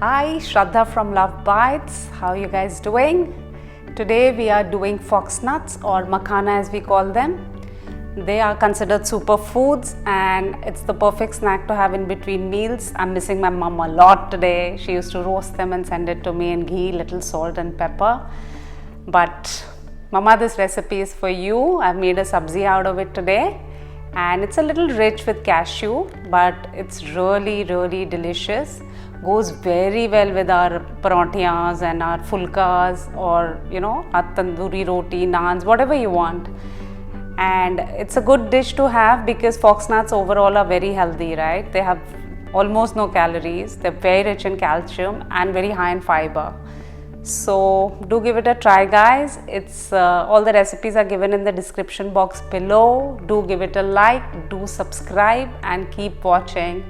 Hi, Shraddha from Love Bites. How are you guys doing? Today we are doing fox nuts or makhana as we call them. They are considered superfoods and it's the perfect snack to have in between meals. I'm missing my mom a lot today. She used to roast them and send it to me in ghee, little salt and pepper. But Mama, this recipe is for you. I've made a sabzi out of it today. And it's a little rich with cashew, but it's really delicious. Goes very well with our paranthias and our fulkas, or our tandoori roti, naans, whatever you want. And it's a good dish to have because fox nuts overall are very healthy, right? They have almost no calories. They're very rich in calcium and very high in fiber. So do give it a try, guys. It's all the recipes are given in the description box below. Do give it a like, do subscribe and keep watching.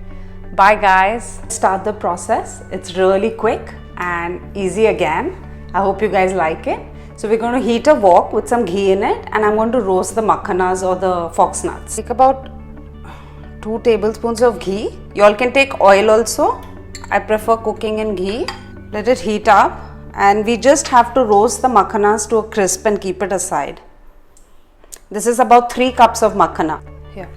Bye guys. Start the process. It's really quick and easy again. I hope you guys like it. So we're going to heat a wok with some ghee in it and I'm going to roast the makhanas or the fox nuts. Take about 2 tablespoons of ghee. You all can take oil also. I prefer cooking in ghee. Let it heat up. And we just have to roast the makhanas to a crisp and keep it aside. This is about 3 cups of makhana. Here.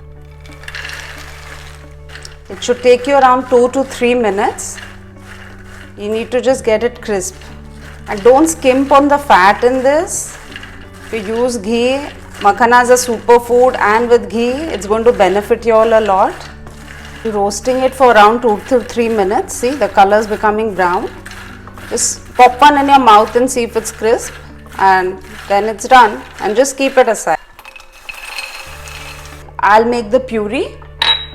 It should take you around 2 to 3 minutes. You need to just get it crisp. And don't skimp on the fat in this. If you use ghee, makhana is a superfood and with ghee, it's going to benefit you all a lot. Roasting it for around 2 to 3 minutes. See, the color is becoming brown. Just pop one in your mouth and see if it's crisp, and then it's done, and just keep it aside. I'll make the puree.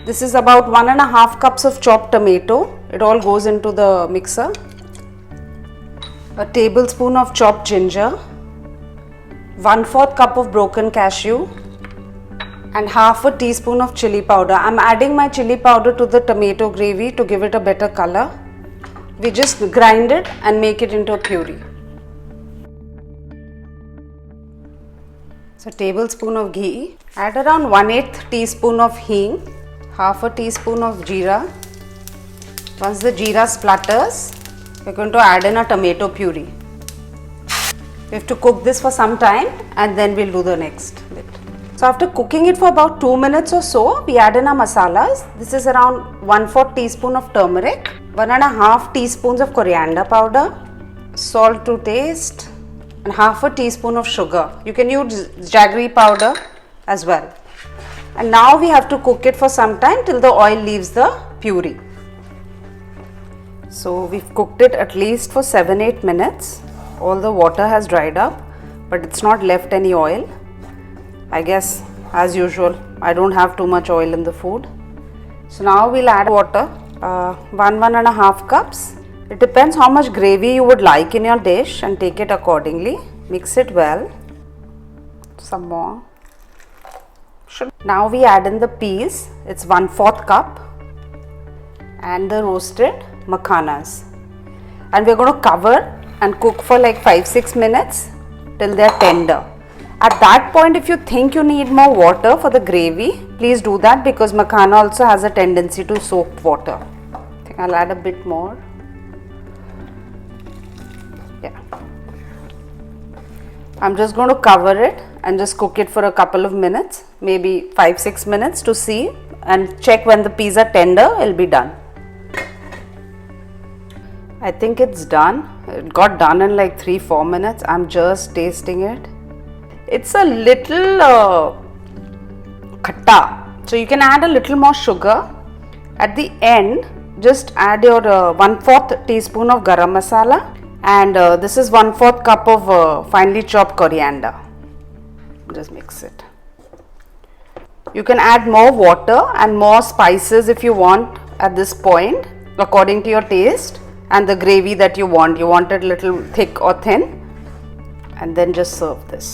This is about 1.5 cups of chopped tomato. It all goes into the mixer. A tablespoon of chopped ginger, 1/4 cup of broken cashew, and half a teaspoon of chili powder. I'm adding my chili powder to the tomato gravy to give it a better color. We just grind it and make it into a puree. So tablespoon of ghee, add around 1/8 teaspoon of hing, half a teaspoon of jeera. Once the jeera splutters, we're going to add in a tomato puree. We have to cook this for some time and then we'll do the next bit. So after cooking it for about 2 minutes or so, we add in our masalas. This is around 1/4 teaspoon of turmeric, 1.5 teaspoons of coriander powder, salt to taste, and half a teaspoon of sugar. You can use jaggery powder as well. And now we have to cook it for some time till the oil leaves the puree. So we've cooked it at least for 7-8 minutes. All the water has dried up, but it's not left any oil. I guess as usual, I don't have too much oil in the food. So now we'll add water, 1.5 cups. It depends how much gravy you would like in your dish and take it accordingly. Mix it well. Some more. Now we add in the peas. It's 1/4 cup and the roasted makhanas. And we're going to cover and cook for like 5-6 minutes till they're tender. At that point, if you think you need more water for the gravy, please do that because makhana also has a tendency to soak water. I think I'll add a bit more. Yeah. I'm just going to cover it and just cook it for a couple of minutes, maybe 5-6 minutes to see and check when the peas are tender, it'll be done. I think it's done. It got done in like 3-4 minutes. I'm just tasting it. It's a little khatta, so you can add a little more sugar. At the end, just add your 1/4 teaspoon of garam masala, and this is 1/4 cup of finely chopped coriander. Just mix it. You can add more water and more spices if you want at this point, according to your taste and the gravy that you want. You want it a little thick or thin, and then just serve this.